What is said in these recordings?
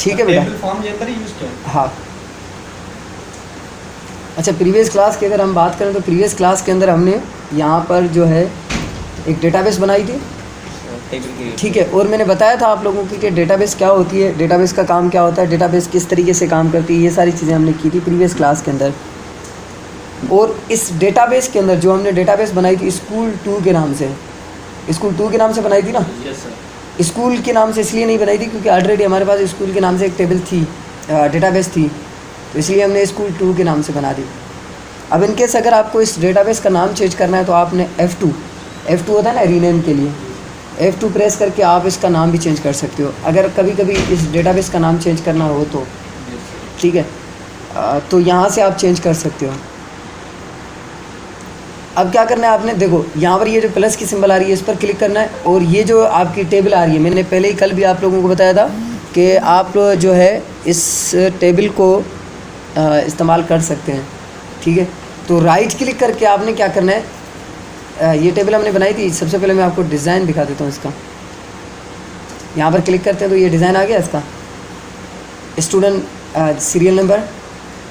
ठीक है बेटा, टेबल फॉर्म ये यूज़ किया। हाँ। अच्छा, प्रीवियस क्लास की अगर हम बात करें तो प्रीवियस क्लास के अंदर हमने यहाँ पर जो है एक डेटाबेस बनाई थी, ठीक है। और मैंने बताया था आप लोगों की कि डेटाबेस क्या होती है, डेटाबेस का काम क्या होता है, डेटाबेस किस तरीके से काम करती है, ये सारी चीज़ें हमने की थी प्रीवियस क्लास के अंदर। और इस डेटाबेस के अंदर जो हमने डेटाबेस बनाई थी स्कूल 2 के नाम से, स्कूल 2 के नाम से बनाई थी ना। Yes sir. स्कूल के नाम से इसलिए नहीं बनाई थी क्योंकि ऑलरेडी हमारे पास स्कूल के नाम से एक टेबल थी, डेटाबेस थी, तो इसलिए हमने स्कूल 2 के नाम से बना दी। अब इनकेस अगर आपको इस डेटाबेस का नाम चेंज करना है तो आपने F2 होता है ना रीनेम के लिए, F2 प्रेस करके आप इसका नाम भी चेंज कर सकते हो अगर कभी कभी इस डेटाबेस का नाम चेंज करना हो तो, ठीक है। तो यहाँ से आप चेंज कर सकते हो। अब क्या करना है आपने, देखो यहाँ पर ये जो प्लस की सिंबल आ रही है इस पर क्लिक करना है, और ये जो आपकी टेबल आ रही है, मैंने पहले ही कल भी आप लोगों को बताया था कि आप जो है इस टेबल को इस्तेमाल कर सकते हैं, ठीक है। तो राइट क्लिक करके आपने क्या करना है, ये टेबल हमने बनाई थी, सबसे पहले मैं आपको डिज़ाइन दिखा देता हूँ इसका। यहाँ पर क्लिक करते हैं तो ये डिज़ाइन आ गया इसका, student serial number,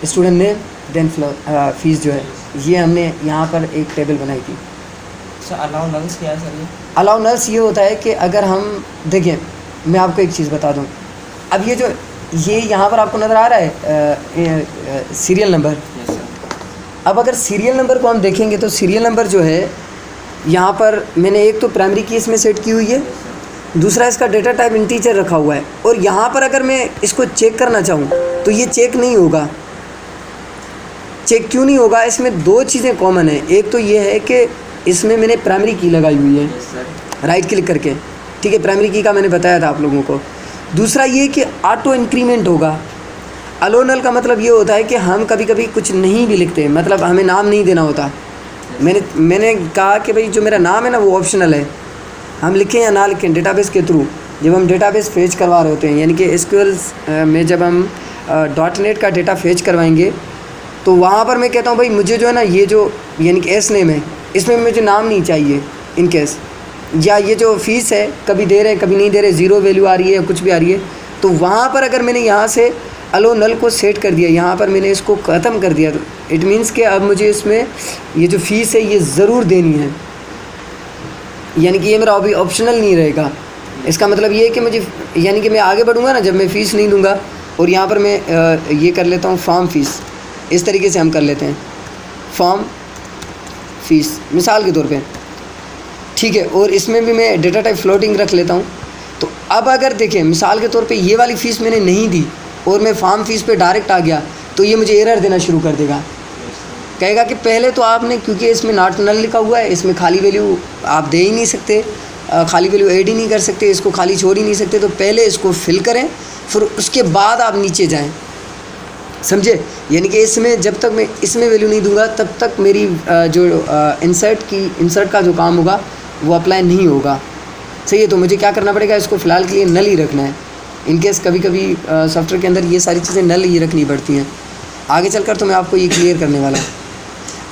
student name, then fees जो है, ये हमने यहाँ पर एक टेबल बनाई थी। सर अलाउ नल्स क्या है सर? ये अलाउ नल्स ये होता है कि अगर हम देखें, मैं आपको एक चीज़ बता दूँ, अब ये जो ये यहाँ पर आपको नज़र आ रहा है सीरियल नंबर। Yes sir. अब अगर सीरियल नंबर को हम देखेंगे तो सीरियल नंबर जो है यहाँ पर मैंने एक तो प्राइमरी की इसमें सेट की हुई है, दूसरा इसका डेटा टाइप इंटीजर रखा हुआ है, और यहाँ पर अगर मैं इसको चेक करना चाहूँ तो ये चेक नहीं होगा। चेक क्यों नहीं होगा? इसमें दो चीज़ें कॉमन है। एक तो ये है कि इसमें मैंने प्राइमरी की लगाई हुई है राइट क्लिक करके, ठीक है, प्राइमरी की का मैंने बताया था आप लोगों को। दूसरा ये कि ऑटो इंक्रीमेंट होगा। अलो नल का मतलब ये होता है कि हम कभी कभी कुछ नहीं भी लिखते, मतलब हमें नाम नहीं देना होता। मैंने कहा कि भाई जो मेरा नाम है ना वो ऑप्शनल है, हम लिखें या ना लिखें डेटाबेस के थ्रू। जब हम डेटाबेस फेच करवा रहे होते हैं, यानी कि एसक्यूएल में जब हम .NET का डेटा फेच करवाएंगे तो वहाँ पर मैं कहता हूँ भाई मुझे जो है ना ये जो यानी कि एस नेम है इसमें मुझे नाम नहीं चाहिए इन केस, या ये जो फ़ीस है कभी दे रहे हैं कभी नहीं दे रहे, ज़ीरो वैल्यू आ रही है या कुछ भी आ रही है, तो वहाँ पर अगर मैंने यहाँ से अलो नल को सेट कर दिया, यहाँ पर मैंने इसको ख़त्म कर दिया, तो इट मीन्स कि अब मुझे इसमें ये जो फ़ीस है ये ज़रूर देनी है, यानी कि ये मेरा अभी ऑप्शनल नहीं रहेगा। इसका मतलब ये है कि मुझे यानी कि मैं आगे बढ़ूँगा ना जब मैं फ़ीस नहीं दूँगा, और यहाँ पर मैं ये कर लेता हूँ फॉर्म फ़ीस, इस तरीके से हम कर लेते हैं फॉर्म फ़ीस मिसाल के तौर पे, ठीक है। और इसमें भी मैं डेटा टाइप फ्लोटिंग रख लेता हूँ। तो अब अगर देखें मिसाल के तौर पे ये वाली फ़ीस मैंने नहीं दी और मैं फॉर्म फ़ीस पे डायरेक्ट आ गया तो ये मुझे एरर देना शुरू कर देगा, कहेगा कि पहले तो आपने, क्योंकि इसमें नॉट नल लिखा हुआ है, इसमें खाली वैल्यू आप दे ही नहीं सकते, खाली वैल्यू ऐड ही नहीं कर सकते, इसको खाली छोड़ ही नहीं सकते, तो पहले इसको फिल करें फिर उसके बाद आप नीचे जाएं, समझे। यानी कि इसमें जब तक मैं इसमें वैल्यू नहीं दूंगा तब तक मेरी जो इंसर्ट का जो काम होगा वो अप्लाई नहीं होगा, सही है। तो मुझे क्या करना पड़ेगा, इसको फ़िलहाल के लिए नल ही रखना है। इनकेस कभी कभी सॉफ्टवेयर के अंदर ये सारी चीज़ें नल ही रखनी पड़ती हैं, आगे चलकर तो मैं आपको ये क्लियर करने वाला हूँ।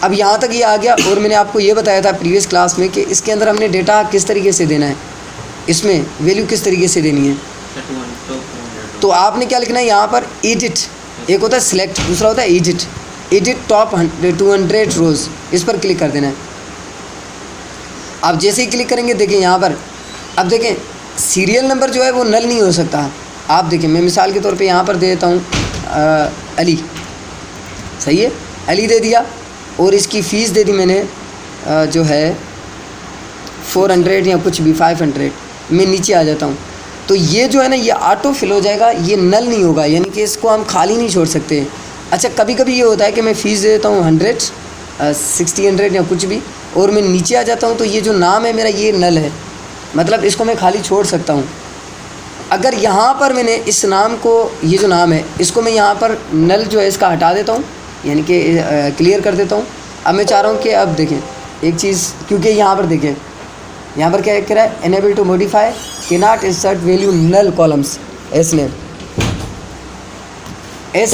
अब यहाँ तक ये आ गया, और मैंने आपको ये बताया था प्रीवियस क्लास में कि इसके अंदर हमने डेटा किस तरीके से देना है, इसमें वैल्यू किस तरीके से देनी है। तो आपने क्या लिखना है यहाँ पर, एडिट, एक होता है सिलेक्ट, दूसरा होता है एडिट टॉप 200 रोज़, इस पर क्लिक कर देना है। आप जैसे ही क्लिक करेंगे देखें यहाँ पर, अब देखें सीरियल नंबर जो है वो नल नहीं हो सकता। आप देखें मैं मिसाल के तौर पे यहाँ पर दे देता हूँ अली, सही है, अली दे दिया, और इसकी फ़ीस दे दी मैंने जो है 400 या कुछ भी 500। मैं नीचे आ जाता हूँ तो ये जो है ना ये ऑटो फिल हो जाएगा, ये नल नहीं होगा, यानी कि इसको हम खाली नहीं छोड़ सकते। अच्छा कभी कभी ये होता है कि मैं फ़ीस दे देता हूँ 100 या कुछ भी, और मैं नीचे आ जाता हूँ तो ये जो नाम है मेरा ये नल है, मतलब इसको मैं खाली छोड़ सकता हूँ। अगर यहाँ पर मैंने इस नाम को, ये जो नाम है इसको मैं यहाँ पर नल जो है इसका हटा देता हूँ, यानी कि क्लियर कर देता हूँ। अब मैं चाह रहा हूँ कि अब देखें एक चीज़, क्योंकि यहाँ पर देखें यहाँ पर क्या कह रहा है, unable to modify cannot insert value null columns S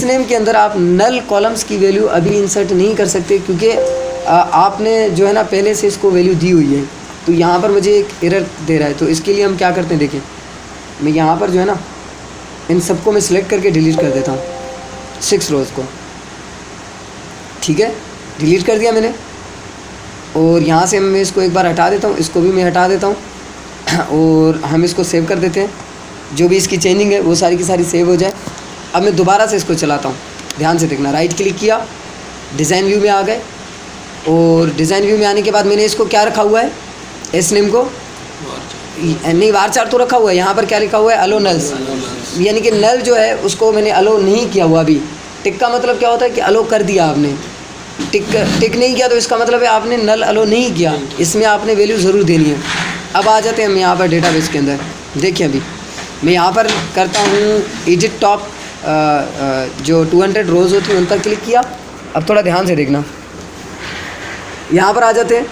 name के अंदर आप नल कॉलम्स की वैल्यू अभी इंसर्ट नहीं कर सकते, क्योंकि आपने जो है ना पहले से इसको वैल्यू दी हुई है। तो यहाँ पर मुझे एक एरर दे रहा है, तो इसके लिए हम क्या करते हैं, देखें मैं यहाँ पर जो है ना इन सबको मैं सिलेक्ट करके डिलीट कर देता हूँ, 6 रोज़ को। ठीक है, डिलीट कर दिया मैंने। और यहाँ से मैं इसको एक बार हटा देता हूँ, इसको भी मैं हटा देता हूँ और हम इसको सेव कर देते हैं। जो भी इसकी चेंजिंग है वो सारी की सारी सेव हो जाए। अब मैं दोबारा से इसको चलाता हूँ, ध्यान से देखना। राइट क्लिक किया, डिज़ाइन व्यू में आ गए और डिज़ाइन व्यू में आने के बाद मैंने इसको क्या रखा हुआ है, एस नेम को नहीं वारचार तो रखा हुआ है। यहाँ पर क्या लिखा हुआ है, अलो नल्स, यानी कि नल जो है उसको मैंने अलो नहीं किया हुआ अभी। टिक का मतलब क्या होता है कि अलो कर दिया आपने, टिक नहीं किया तो इसका मतलब है आपने नल अलो नहीं किया, इसमें आपने वैल्यू ज़रूर देनी है। अब आ जाते हैं हम यहाँ पर डेटाबेस के अंदर। देखिए अभी मैं यहाँ पर करता हूँ एडिट टॉप, जो 200 रोज़ होती हैं उन पर क्लिक किया। अब थोड़ा ध्यान से देखना, यहाँ पर आ जाते हैं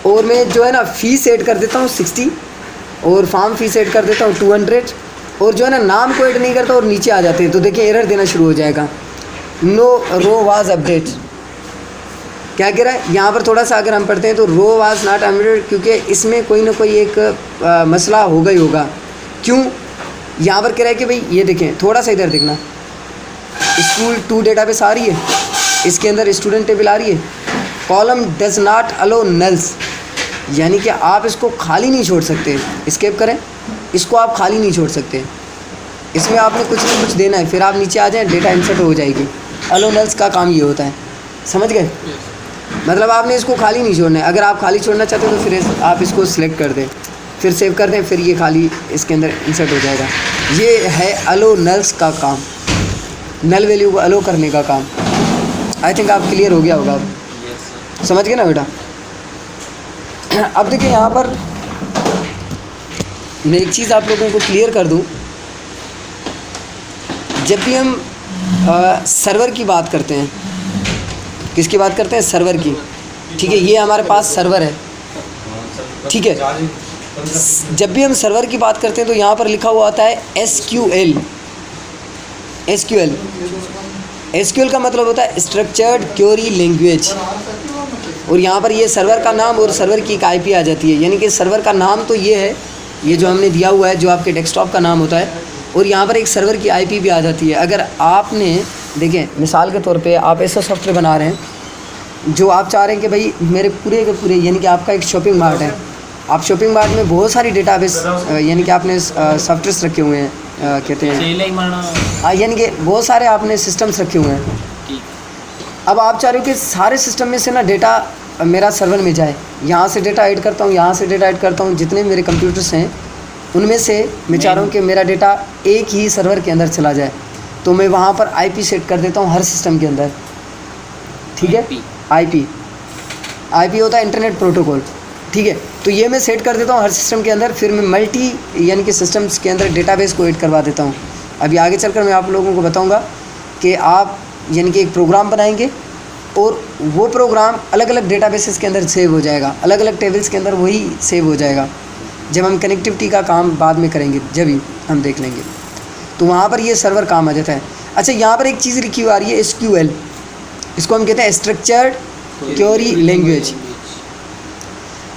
और मैं जो है ना फ़ी सेट कर देता हूँ 60 और फार्म फ़ी सेट कर देता हूँ 200 और जो है ना नाम को ऐड नहीं करता और नीचे आ जाते हैं। तो देखिए एरर देना शुरू हो जाएगा, नो रो वाज अपडेट। क्या कह रहा है यहाँ पर, थोड़ा सा अगर हम पढ़ते हैं तो रो वाज नॉट अपडेटेड, क्योंकि इसमें कोई ना कोई एक मसला होगा ही होगा। क्यों, यहाँ पर कह रहा है कि भाई ये देखें, थोड़ा सा इधर देखना, स्कूल 2 डेटाबेस आ रही है, इसके अंदर स्टूडेंट टेबल आ रही है, column does not allow nulls, यानी कि आप इसको खाली नहीं छोड़ सकते। एस्केप करें, इसको आप खाली नहीं छोड़ सकते, इसमें आपने कुछ ना कुछ देना है, फिर आप नीचे आ जाएं, डेटा इंसर्ट हो जाएगी। अलो नल्स का काम ये होता है, समझ गए? मतलब आपने इसको खाली नहीं छोड़ना है। अगर आप खाली छोड़ना चाहते हो तो फिर आप इसको सिलेक्ट कर दें, फिर सेव कर दें, फिर ये खाली इसके अंदर इंसर्ट हो जाएगा। ये है अलो नल्स का काम, नल वैल्यू को अलो करने का काम। आई थिंक आप क्लियर हो गया होगा, अब समझ गए ना बेटा? अब देखिए यहाँ पर मैं एक चीज़ आप लोगों को क्लियर कर दूँ, जब भी हम सर्वर की बात करते हैं, किसकी बात करते हैं, सर्वर की। ठीक है, ये हमारे पास सर्वर है, ठीक है। जब भी हम सर्वर की बात करते हैं तो यहाँ पर लिखा हुआ आता है SQL। SQL का मतलब होता है स्ट्रक्चर्ड क्वेरी लैंग्वेज। और यहाँ पर ये सर्वर का नाम और सर्वर की एक IP आ जाती है, यानी कि सर्वर का नाम तो ये है, ये जो हमने दिया हुआ है, जो आपके डेस्कटॉप का नाम होता है, और यहाँ पर एक सर्वर की IP भी आ जाती है। अगर आपने देखें, मिसाल के तौर पे आप ऐसा सॉफ्टवेयर बना रहे हैं जो आप चाह रहे हैं कि भाई मेरे पूरे के पूरे, यानी कि आपका एक शॉपिंग मार्ट है, आप शॉपिंग मार्ट में बहुत सारी डेटाबेस यानी कि आपने सॉफ्टवेयर्स रखे हुए हैं, कहते हैं यानी कि बहुत सारे आपने सिस्टम्स रखे हुए हैं। अब आप चाह रहे हो कि सारे सिस्टम में से ना डेटा मेरा सर्वर में जाए, यहाँ से डेटा ऐड करता हूँ, यहाँ से डेटा ऐड करता हूँ, जितने मेरे कंप्यूटर्स हैं उनमें से मैं चाह रहा हूँ कि मेरा डेटा एक ही सर्वर के अंदर चला जाए। तो मैं वहाँ पर IP सेट कर देता हूँ हर सिस्टम के अंदर, ठीक है। IP होता है इंटरनेट प्रोटोकॉल, ठीक है। तो ये मैं सेट कर देता हूँ हर सिस्टम के अंदर, फिर मैं मल्टी यानी कि सिस्टम्स के अंदर डेटाबेस को ऐड करवा देता हूँ। अभी आगे चलकर मैं आप लोगों को बताऊँगा कि आप यानी कि एक प्रोग्राम बनाएंगे और वो प्रोग्राम अलग अलग डेटाबेसेस के अंदर सेव हो जाएगा, अलग अलग टेबल्स के अंदर वही सेव हो जाएगा। जब हम कनेक्टिविटी का काम बाद में करेंगे, जब ही हम देख लेंगे, तो वहाँ पर ये सर्वर काम आ जाता है। अच्छा, यहाँ पर एक चीज़ लिखी हुई आ रही है SQL, इसको हम कहते हैं स्ट्रक्चर्ड क्वेरी लैंग्वेज।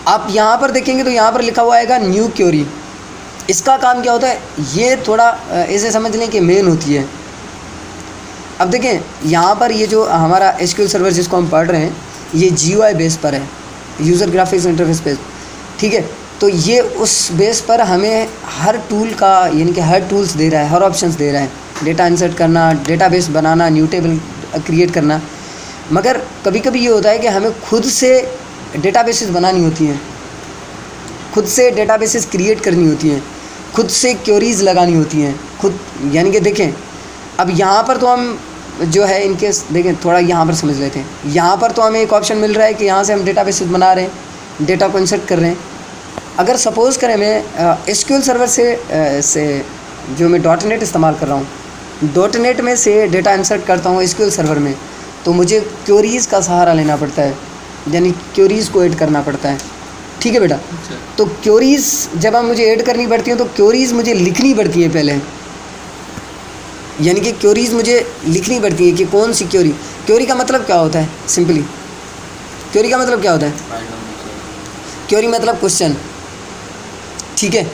आप यहाँ पर देखेंगे तो यहाँ पर लिखा हुआ आएगा न्यू क्वेरी। इसका काम क्या होता है, ये थोड़ा ऐसे समझ लें कि मेन होती है। अब देखें यहाँ पर ये जो हमारा SQL सर्वर जिसको हम पढ़ रहे हैं, ये GUI बेस पर है, यूज़र ग्राफिक्स इंटरफेस बेस, ठीक है। तो ये उस बेस पर हमें हर टूल का यानी कि हर टूल्स दे रहा है, हर ऑप्शंस दे रहा है, डेटा इंसर्ट करना, डेटाबेस बनाना, न्यू टेबल क्रिएट करना। मगर कभी कभी ये होता है कि हमें खुद से डेटाबेसेस बनानी होती हैं, खुद से डेटाबेसेस क्रिएट करनी होती हैं, खुद से क्वेरीज़ लगानी होती हैं खुद। यानी कि देखें, अब यहाँ पर तो हम जो है इनके देखें, थोड़ा यहाँ पर समझ लेते हैं। यहाँ पर तो हमें एक ऑप्शन मिल रहा है कि यहाँ से हम डेटाबेसेस बना रहे हैं, डेटा को इंसर्ट कर रहे हैं। अगर सपोज़ करें मैं SQL सर्वर से जो मैं .NET इस्तेमाल कर रहा हूँ, .NEट में से डेटा इंसर्ट करता हूँ SQL सर्वर में, तो मुझे क्वेरीज़ का सहारा लेना पड़ता है, यानी क्वेरीज़ को ऐड करना पड़ता है, ठीक है बेटा। तो क्वेरीज़ जब हम मुझे ऐड करनी पड़ती हैं तो क्वेरीज़ मुझे लिखनी पड़ती है पहले, यानी कि क्वेरीज़ मुझे लिखनी पड़ती है कि कौन सी क्वेरी। क्वेरी का मतलब क्या होता है, सिंपली क्वेरी का मतलब क्या होता है, क्वेरी मतलब क्वेश्चन, ठीक है।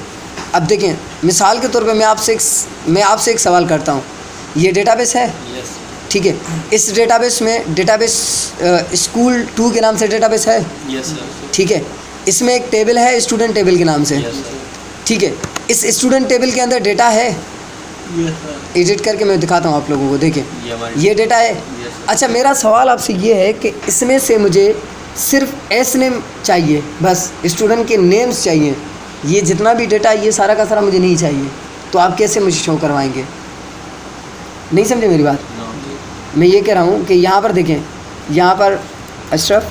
अब देखें, मिसाल के तौर पे मैं आपसे एक सवाल करता हूँ, ये डेटाबेस है, यस ठीक है। इस डेटाबेस में डेटाबेस स्कूल 2 के नाम से डेटाबेस है, यस सर ठीक है। इसमें एक टेबल है स्टूडेंट टेबल के नाम से, यस सर ठीक है। इस स्टूडेंट टेबल के अंदर डेटा है, यस सर एडिट करके मैं दिखाता हूँ आप लोगों को, देखें ये हमारे ये डेटा है। यस अच्छा, मेरा सवाल आपसे ये है कि इसमें से मुझे सिर्फ एस नेम चाहिए, बस स्टूडेंट के नेम्स चाहिए, ये जितना भी डेटा है ये सारा का सारा मुझे नहीं चाहिए, तो आप कैसे मुझे शो करवाएंगे? नहीं समझे मेरी बात? नो मैं ये कह रहा हूँ कि यहाँ पर देखें, यहाँ पर अशरफ,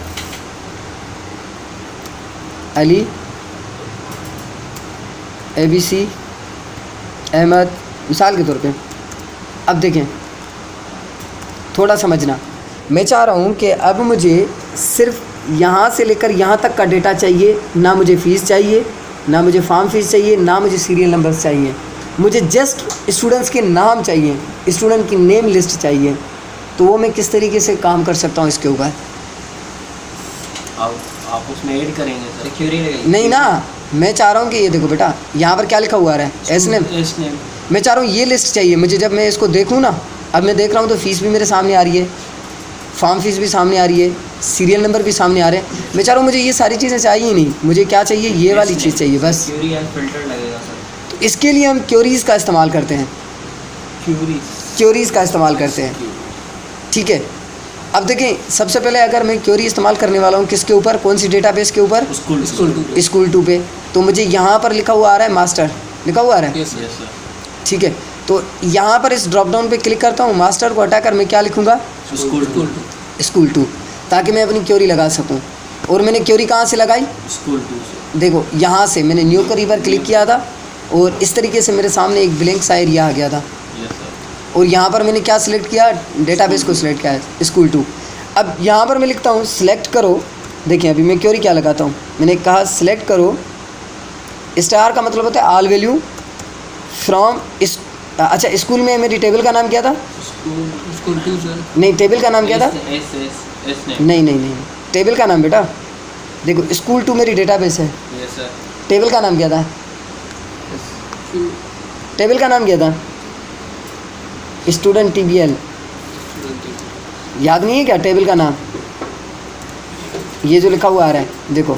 अली, ABC, अहमद, मिसाल के तौर पे। अब देखें, थोड़ा समझना, मैं चाह रहा हूँ कि अब मुझे सिर्फ यहाँ से लेकर यहाँ तक का डेटा चाहिए, ना मुझे फ़ीस चाहिए, ना मुझे फॉर्म फीस चाहिए, ना मुझे सीरियल नंबर्स चाहिए, मुझे जस्ट स्टूडेंट्स के नाम चाहिए, स्टूडेंट की नेम लिस्ट चाहिए। तो वो मैं किस तरीके से काम कर सकता हूँ इसके ऊपर? आप उसमें ऐड करेंगे सर, सिक्योरिटी नहीं ना, मैं चाह रहा हूँ कि ये देखो बेटा, यहाँ पर क्या लिखा हुआ है, एस नेम। एस नेम मैं चाह रहा हूँ ये लिस्ट चाहिए मुझे। जब मैं इसको देखूँ ना, अब मैं देख रहा हूँ तो फ़ीस भी मेरे सामने आ रही है, फॉर्म फीस भी सामने आ रही है, सीरियल नंबर भी सामने आ रहे हैं। मैं चाह रहा हूँ मुझे ये सारी चीज़ें चाहिए ही नहीं, मुझे क्या चाहिए, ये वाली चीज़ चाहिए बस। सिक्योरिटी एंड फिल्टर लगेगा सर, तो इसके लिए हम क्यूरीज़ का इस्तेमाल करते हैं, क्यूरीज़ का इस्तेमाल करते हैं, ठीक है। अब देखें, सबसे पहले अगर मैं क्यूरी इस्तेमाल करने वाला हूँ किसके ऊपर, कौन सी डेटाबेस के ऊपर? स्कूल 2 पे। तो मुझे यहाँ पर लिखा हुआ आ रहा है मास्टर, लिखा हुआ आ रहा है, यस सर ठीक है। तो यहाँ पर इस ड्रॉप डाउन पे क्लिक करता हूँ, मास्टर को हटाकर मैं क्या लिखूँगा? स्कूल 2, ताकि मैं अपनी क्यूरी लगा सकूँ। और मैंने क्यूरी कहाँ से लगाई? स्कूल 2 से। देखो, यहाँ से मैंने न्यू क्वेरी पर क्लिक किया था और इस तरीके से मेरे सामने एक ब्लैंक सा एरिया आ गया था, यस सर और यहाँ पर मैंने क्या सिलेक्ट किया? डेटाबेस को सिलेक्ट किया है, स्कूल 2। अब यहाँ पर मैं लिखता हूँ सिलेक्ट करो। देखिए अभी मैं क्वेरी क्या लगाता हूँ, मैंने कहा सिलेक्ट करो, स्टार का मतलब होता है ऑल वैल्यू फ्रॉम इस। अच्छा, स्कूल में मेरी टेबल का नाम क्या था? School 2 sir. नहीं, टेबल का नाम क्या था? एस नेम नहीं, टेबल का नाम बेटा, देखो स्कूल 2 मेरी डेटाबेस है, यस सर। टेबल का नाम क्या था? टेबल का नाम क्या था? स्टूडेंट TBL, याद नहीं है क्या टेबल का नाम? ये जो लिखा हुआ आ रहा है, देखो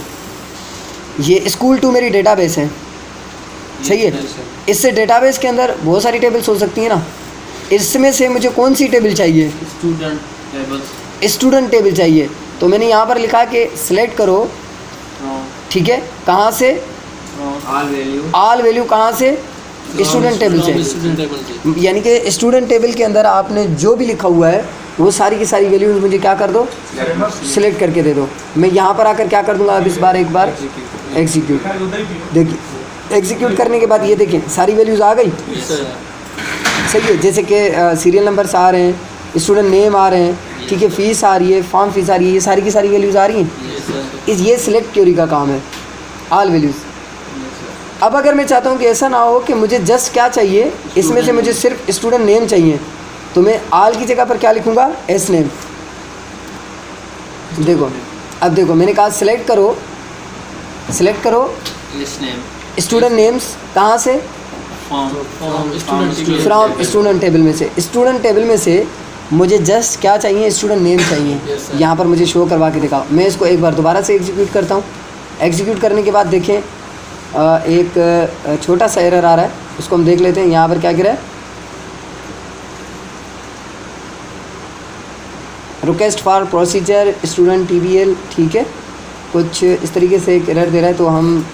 ये स्कूल 2 मेरी डेटाबेस है, सही है। इससे डेटाबेस के अंदर बहुत सारी टेबल्स हो सकती हैं ना, इसमें से मुझे कौन सी टेबल चाहिए? स्टूडेंट टेबल्स, स्टूडेंट टेबल चाहिए। तो मैंने यहाँ पर लिखा कि सिलेक्ट करो, ठीक है, कहाँ से? ऑल वैल्यू कहाँ से? स्टूडेंट टेबल से। यानी कि स्टूडेंट टेबल के अंदर आपने जो भी लिखा हुआ है वो सारी की सारी वैल्यूज मुझे क्या कर दो? सिलेक्ट करके दे दो। मैं यहाँ पर आकर क्या कर दूँगा? अब इस बार एक बार एग्जीक्यूट, देखिए एग्जीक्यूट करने के बाद ये देखें सारी वैल्यूज़ आ गई, सही है। जैसे कि सीरियल नंबर्स आ रहे हैं, स्टूडेंट नेम आ रहे हैं, ठीक है, फ़ीस आ रही है, फॉर्म फीस आ रही है, ये सारी की सारी वैल्यूज़ आ रही हैं। ये सिलेक्ट क्वेरी का काम है, ऑल वैल्यूज़। अब अगर मैं चाहता हूँ कि ऐसा ना हो कि मुझे जस्ट क्या चाहिए, इसमें से मुझे सिर्फ स्टूडेंट नेम चाहिए, तो मैं ऑल की जगह पर क्या लिखूँगा? S name. देखो, अब देखो मैंने कहा सिलेक्ट करो स्टूडेंट नेम्स, कहाँ से? फ्रॉम स्टूडेंट टेबल में से। स्टूडेंट टेबल में से मुझे जस्ट क्या चाहिए? स्टूडेंट नेम चाहिए। यहाँ पर मुझे शो करवा के दिखाओ। मैं इसको एक बार दोबारा से एग्जीक्यूट करता हूँ। एग्जीक्यूट करने के बाद देखें एक छोटा सा एरर आ रहा है, उसको हम देख लेते हैं। यहाँ पर क्या गिरा है? Request for procedure student TBL, ठीक है, कुछ इस तरीके से एक एरर दे रहा है, तो हम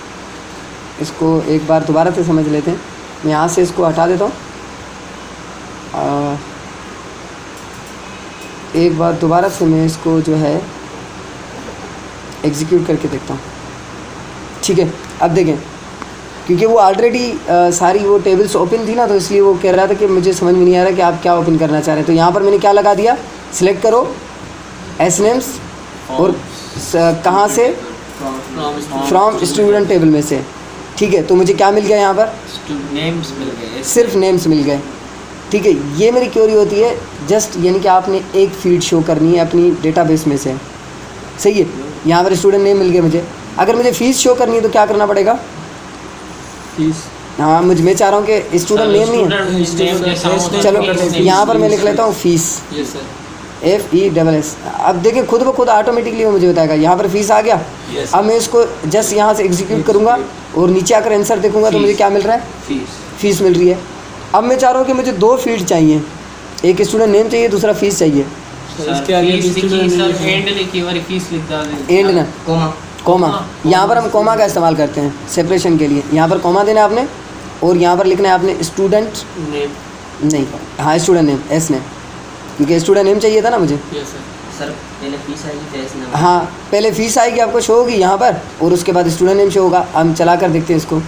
इसको एक बार दोबारा से समझ लेते हैं। मैं यहाँ से इसको हटा देता हूँ, एक बार दोबारा से मैं इसको जो है एग्जीक्यूट करके देखता हूँ, ठीक है। अब देखें, क्योंकि वो ऑलरेडी सारी वो टेबल्स ओपन थी ना, तो इसलिए वो कह रहा था कि मुझे समझ में नहीं आ रहा कि आप क्या ओपन करना चाह रहे हैं। तो यहाँ पर मैंने क्या लगा दिया? सिलेक्ट करो एस नेम्स, और कहाँ से? फ्रॉम स्टूडेंट टेबल में से, ठीक है। तो मुझे क्या मिल गया यहाँ पर? नेम्स मिल गए, सिर्फ नेम्स मिल गए, ठीक है। ये मेरी क्वेरी होती है जस्ट, यानी कि आपने एक फील्ड शो करनी है अपनी डेटाबेस में से, सही है। यहाँ पर स्टूडेंट नेम मिल गया मुझे। अगर मुझे फ़ीस शो करनी है तो क्या करना पड़ेगा? हाँ मैं चाह रहा हूँ कि स्टूडेंट नेम नहीं है। स्टूडेंट नेम जैसा होता है, चलो his name यहाँ पर मैं is लिख लेता हूँ फीस, Yes sir. FESS। अब देखिए खुद ब खुद ऑटोमेटिकली वो मुझे बताएगा। यहाँ पर फीस आ गया। Yes. अब मैं इसको जस्ट यहाँ से एग्जीक्यूट करूँगा और नीचे आकर आंसर देखूँगा तो मुझे क्या मिल रहा है, Fees. फीस मिल रही है। अब मैं चाह रहा हूँ कि मुझे 2 फील्ड चाहिए, एक स्टूडेंट नेम चाहिए, दूसरा फीस चाहिए। सर इसके आगे स्टूडेंट सर एंड लिखी और फीस लिख डालें। एंड ना कोमा, यहाँ पर हम कोमा का इस्तेमाल करते हैं सेपरेशन के लिए। यहाँ पर कोमा देना है आपने और यहाँ पर लिखना है आपने स्टूडेंट नेम। नहीं, हाँ स्टूडेंट नेम, एस नेम, क्योंकि स्टूडेंट नेम चाहिए था ना मुझे। Yes sir. सर पहले फीस आएगी फिर एस नाम। हाँ पहले फीस आएगी, आपको शो होगी यहाँ पर, और उसके बाद स्टूडेंट नेम शो होगा। हम चला कर देखते हैं इसको।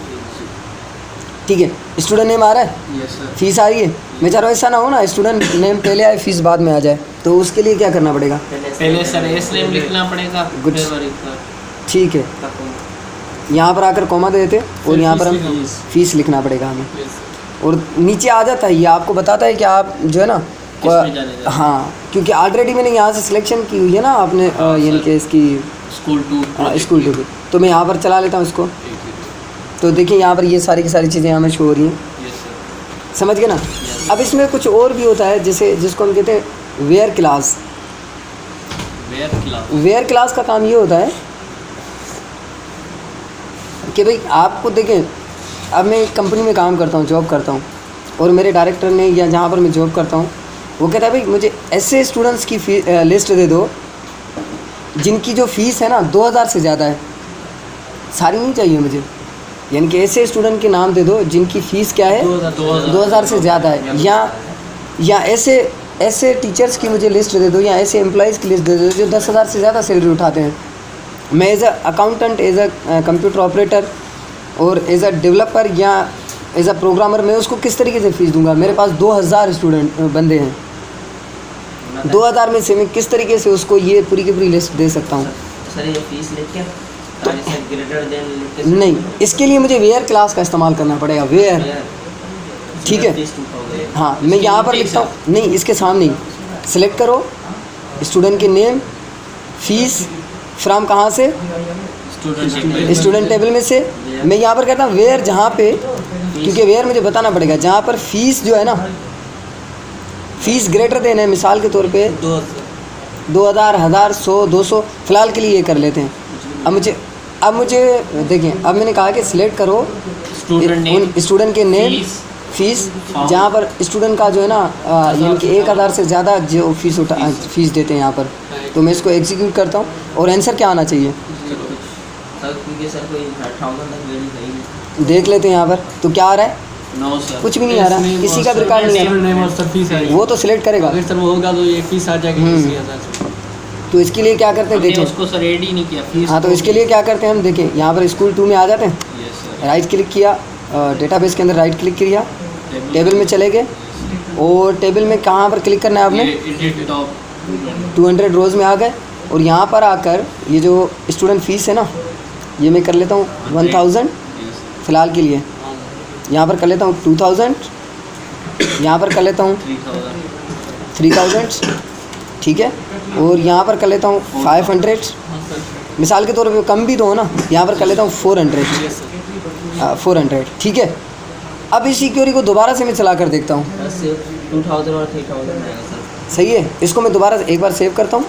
ठीक है, स्टूडेंट नेम आ रहा है, यस सर. फीस आ रही है। मैं चाह रहा हूँ ऐसा ना हो ना स्टूडेंट नेम पहले आए फीस बाद में आ जाए, तो उसके लिए क्या करना पड़ेगा। पहले सर एस नेम लिखना पड़ेगा Good. फिर वरी का ठीक है, यहाँ पर आकर कॉमा दे देते और यहाँ पर हम फीस लिखना पड़ेगा हमें, और नीचे आ जाता है ये आपको बताता है कि आप जो है ना किसमें जाने जा रहे हैं? हाँ, क्योंकि ऑलरेडी मैंने यहाँ से सिलेक्शन की हुई है ना आपने, हाँ, यानी सर। कि इसकी स्कूल टू स्कूल टू की। तो मैं यहाँ पर चला लेता हूँ इसको। तो देखिए यहाँ पर ये सारी की सारी चीज़ें हमें शो हो रही हैं, यस सर. समझ गए ना। अब इसमें कुछ और भी होता है, जैसे जिसको हम कहते हैं where clause. Where clause. Where clause का काम ये होता है कि भाई आपको देखें, अब मैं एक कंपनी में काम करता हूँ, जॉब करता हूँ, और मेरे डायरेक्टर ने या जहाँ पर मैं जॉब करता हूँ वो कहता है भाई मुझे ऐसे स्टूडेंट्स की लिस्ट दे दो जिनकी जो फ़ीस है ना 2000 से ज़्यादा है। सारी नहीं चाहिए मुझे, यानी कि ऐसे स्टूडेंट के नाम दे दो जिनकी फ़ीस क्या है 2000 से ज़्यादा है, या ऐसे टीचर्स की मुझे लिस्ट दे दो, या ऐसे एम्प्लॉयज़ की लिस्ट दे दो जो 10,000 से ज़्यादा सैलरी उठाते हैं। मैं as a accountant, as a computer operator और एज अ डेवलपर या एज अ प्रोग्रामर, मैं उसको किस तरीके से फ़ीस दूंगा। मेरे पास 2000 स्टूडेंट बंदे हैं, 2000 में से मैं किस तरीके से उसको ये पूरी की पूरी लिस्ट दे सकता हूँ। सर ये फीस लिख के आगे से ग्रेटर देन लिख के नहीं, इसके लिए मुझे वेयर क्लास का इस्तेमाल करना पड़ेगा, वेयर। ठीक है, फीस 2000। हाँ मैं यहाँ पर लिखता हूँ, नहीं इसके सामने ही सिलेक्ट करो स्टूडेंट के नेम, फीस फ्रॉम कहाँ से, स्टूडेंट टेबल में से। मैं यहाँ पर कहता हूँ वेयर, जहाँ पे, क्योंकि वेयर मुझे बताना पड़ेगा जहाँ पर फीस जो है ना, फीस ग्रेटर देन है, मिसाल के तौर पे 2000, 1000, 100, 200 फ़िलहाल के लिए ये कर लेते हैं। अब मुझे देखें, अब मैंने कहा कि सिलेक्ट करो उन स्टूडेंट के नेम, फीस, जहाँ पर स्टूडेंट का जो है ना यानी कि 1000 से ज़्यादा जो फीस देते हैं यहाँ पर। तो मैं इसको एग्जीक्यूट करता हूँ और आंसर क्या आना चाहिए सर क्योंकि सर कोई 1000 तक वैल्यू है ही नहीं। देख लेते हैं यहाँ पर। तो क्या आ रहा है, नो सर. कुछ भी नहीं आ रहा, किसी का भी रिकॉर्ड नहीं आ रहा। नेम और सर फीस आएगी. वो तो सिलेक्ट करेगा। अगर सर वो होगा तो ये फीस आ जाएगी 20,000 से. तो इसके लिए क्या करते हैं, हमने देखें। उसको सर ऐड ही नहीं किया फीस. हाँ, तो इसके लिए क्या करते हैं हम, देखें यहाँ पर स्कूल 2 में आ जाते हैं, यस सर. राइट क्लिक किया, डेटाबेस के अंदर राइट क्लिक किया, टेबल में चले गए, और टेबल में कहाँ पर क्लिक करना है आपने, एडिट टॉप 200 रोज़ में आ गए, और यहाँ पर आकर ये जो स्टूडेंट फीस है ना, ये मैं कर लेता हूँ 1000 फ़िलहाल के लिए। यहाँ पर कर लेता हूँ 2000, यहाँ पर कर लेता हूँ 3000, ठीक है, और यहाँ पर कर लेता हूँ 500, मिसाल के तौर पे कम भी तो हो ना, यहाँ पर कर लेता हूँ 400, ठीक है। अब इसी क्वेरी को दोबारा से मैं चला कर देखता हूँ, बस 2000 और 3000 आएगा सर। सही है। इसको मैं दोबारा एक बार सेव करता हूँ,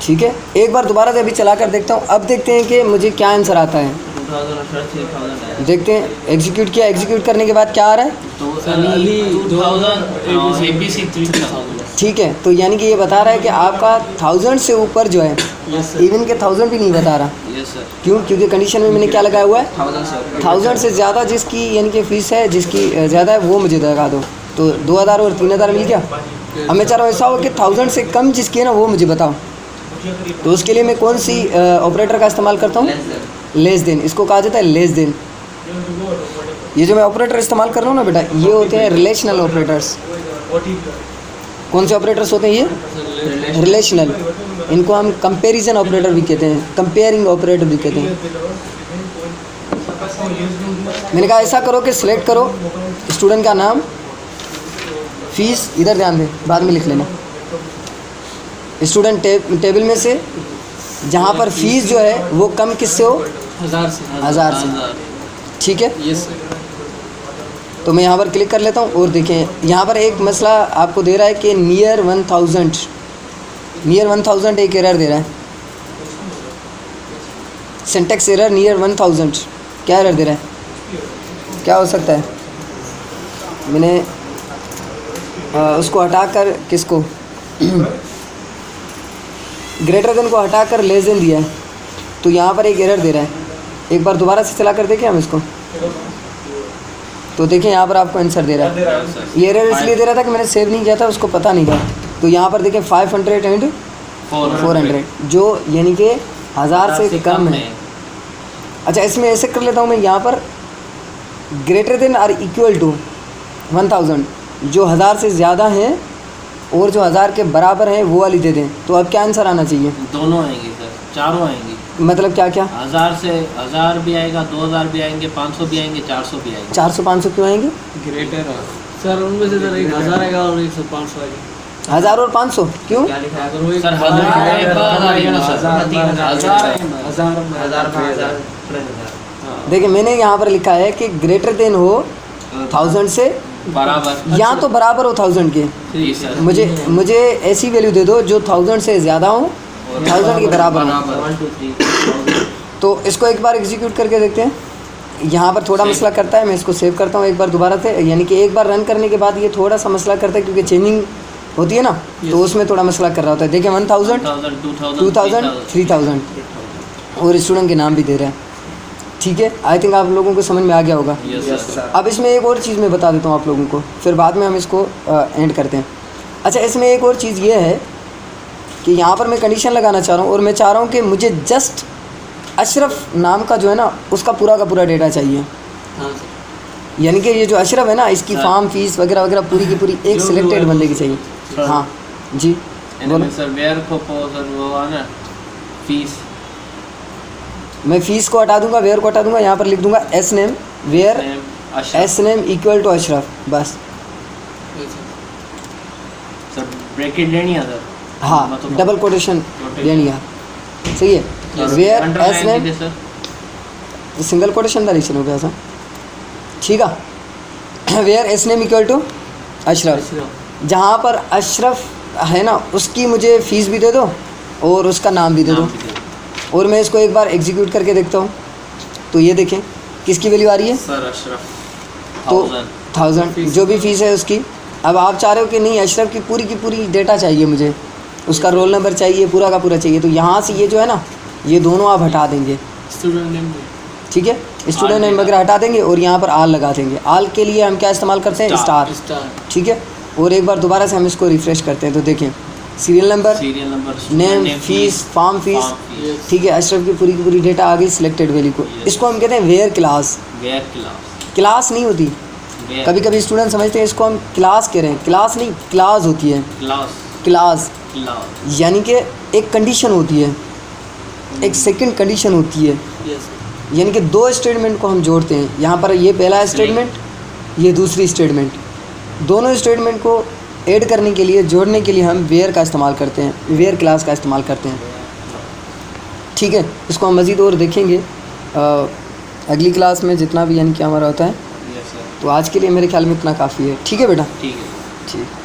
ठीक है, एक बार दोबारा से अभी चला कर देखता हूँ। अब देखते हैं कि मुझे क्या आंसर आता है। 2000 और 3000 आएगा। देखते हैं, एग्जीक्यूट किया, एग्जीक्यूट करने के बाद क्या आ रहा है, तो अली 2000 एबीसी 3000. ठीक है। तो यानी कि ये बता रहा है कि आपका 1000 से ऊपर जो है, इवन के 1000 भी नहीं बता रहा। Yes sir. क्यों, क्योंकि कंडीशन में मैंने क्या लगाया हुआ है, 1000 से ऊपर। 1000 से ज़्यादा जिसकी यानी कि फ़ीस है, जिसकी ज़्यादा है वो मुझे लगा दो। तो 2000 और 3000 मिल गया। अब मैं चाह रहा हूँ ऐसा हो कि 1000 से कम जिसकी है ना वो मुझे बताओ। तो उसके लिए मैं कौन सी ऑपरेटर का इस्तेमाल करता हूँ, लेस देन। इसको कहा जाता है लेस देन। ये जो मैं ऑपरेटर इस्तेमाल कर रहा हूँ ना बेटा, ये होते हैं रिलेशनल ऑपरेटर्स। कौन से ऑपरेटर्स होते हैं ये, रिलेशनल। इनको हम कंपैरिजन ऑपरेटर भी कहते हैं, कंपेयरिंग ऑपरेटर भी कहते हैं। मैंने कहा ऐसा करो कि सिलेक्ट करो स्टूडेंट का नाम, फीस, इधर ध्यान दें बाद में लिख लेना, स्टूडेंट टेबल में से जहाँ पर फीस जो है वो कम किससे हो, 1000 से 1000 से, ठीक है। Yes sir. तो मैं यहाँ पर क्लिक कर लेता हूँ और देखें यहाँ पर एक मसला आपको दे रहा है कि नियर 1000 एक एरर दे रहा है, सिंटेक्स एरर नियर 1000। क्या एरर दे रहा है, क्या हो सकता है? मैंने उसको हटाकर किसको ग्रेटर देन को हटाकर लेस देन दिया है, तो यहाँ पर एक एरर दे रहा है। एक बार दोबारा से चला कर देखें हम इसको, तो देखें यहाँ पर आपको आंसर दे रहा है। ये एरर इसलिए दे रहा था कि मैंने सेव नहीं किया था, उसको पता नहीं था। तो यहाँ पर देखें 500 एंड 400 जो यानी कि 1000 से कम है। अच्छा, इसमें ऐसे कर लेता हूँ मैं, यहाँ पर ग्रेटर देन और इक्वल टू 1000 जो 1000 से ज़्यादा हैं और जो 1000 के बराबर हैं वो वाली दे दें। तो अब क्या आंसर आना चाहिए? दोनों आएंगे सर, चारों आएंगे। मतलब क्या क्या? 1000 से 1000 भी आएगा, 2000 भी आएंगे, 500 भी आएंगे, 400 भी आएंगे। 400-500 क्यों आएंगे ग्रेटर सर, उनमें से सर एक 1000 आएगा और एक 500 आएगा। 1000 और 500 क्यों? क्या लिखा है? अगर वो एक सर 1000 आएगा, 1000 देखिए मैंने यहाँ पर लिखा है कि ग्रेटर देन हो 1000 से बराबर, या तो बराबर हो 1000 के। जी सर। मुझे ऐसी वैल्यू दे दो जो 1000 से ज़्यादा हो, 1000 के बराबर हो। 1 2 3 तो इसको एक बार एग्जीक्यूट करके देखते हैं। यहाँ पर थोड़ा मसला करता है, मैं इसको सेव करता हूँ एक बार दोबारा से, यानी कि एक बार रन करने के बाद ये थोड़ा सा मसला करता है क्योंकि चेंजिंग होती है ना, तो उसमें थोड़ा मसला कर रहा होता है। देखिए 1000 2000 3000 और स्टूडेंट के नाम भी दे रहा है, ठीक है। आई थिंक आप लोगों को समझ में आ गया होगा। अब इसमें एक और चीज़ मैं बता देता हूँ आप लोगों को, फिर बाद में हम इसको एंड करते हैं। अच्छा, इसमें एक और चीज़ ये है कि यहाँ पर मैं कंडीशन लगाना चाह रहा हूँ और मैं चाह रहा हूँ कि मुझे जस्ट अशरफ नाम का जो है ना उसका पूरा का पूरा डेटा चाहिए। हाँ सर। यानी कि ये जो अशरफ है ना, इसकी फार्म फीस वगैरह वगैरह पूरी की पूरी एक सिलेक्टेड बंदे की चाहिए। हाँ जी बोलो। सर वेयर को सर वो आना फीस, मैं फ़ीस को हटा दूंगा, वेयर को हटा दूंगा, यहाँ पर लिख दूंगा S name where S name equal to Ashraf, बस। सर ब्रैकेट लेनी है सर। हाँ, मतलब डबल कोटेशन लेनी है, सही है। Where S name single quotation direction हो गया था, ठीक है। Where S name equal to Ashraf, जहाँ पर अशरफ है ना उसकी मुझे फ़ीस भी दे दो और उसका नाम भी दे दो। और मैं इसको एक बार एग्जीक्यूट करके देखता हूँ, तो ये देखें किसकी वैल्यू आ रही है सर अशरफ तो 1000 जो भी फ़ीस है उसकी। अब आप चाह रहे हो कि नहीं अशरफ की पूरी डेटा चाहिए मुझे, उसका रोल नंबर चाहिए, पूरा का पूरा चाहिए, तो यहाँ से ये जो है ना ये दोनों आप हटा देंगे, स्टूडेंट नेम, ठीक है। स्टूडेंट नेम वगैरह हटा देंगे और यहाँ पर आल लगा देंगे। आल के लिए हम क्या इस्तेमाल करते हैं? स्टार, ठीक है। और एक बार दोबारा से हम इसको रिफ़्रेश करते हैं, तो देखें serial number, name, fees, form fees, ठीक है। अशरफ की पूरी डेटा आ गई सिलेक्टेड वैल्यू को। इसको हम कहते हैं वेयर क्लास। क्लास नहीं होती, कभी कभी स्टूडेंट समझते हैं इसको हम क्लास कह रहे हैं, क्लास नहीं, क्लास होती है। क्लास यानी कि एक कंडीशन होती है, एक सेकंड कंडीशन होती है, यानी कि दो स्टेटमेंट को हम जोड़ते हैं। यहाँ पर ये पहला स्टेटमेंट, ये दूसरी स्टेटमेंट, दोनों स्टेटमेंट को ऐड करने के लिए, जोड़ने के लिए हम वेयर का इस्तेमाल करते हैं, वेयर क्लास का इस्तेमाल करते हैं, ठीक है। इसको हम मज़ीद और देखेंगे अगली क्लास में जितना भी यानी कि हमारा होता है। तो आज के लिए मेरे ख्याल में इतना काफ़ी है, ठीक है बेटा? ठीक है। ठीक।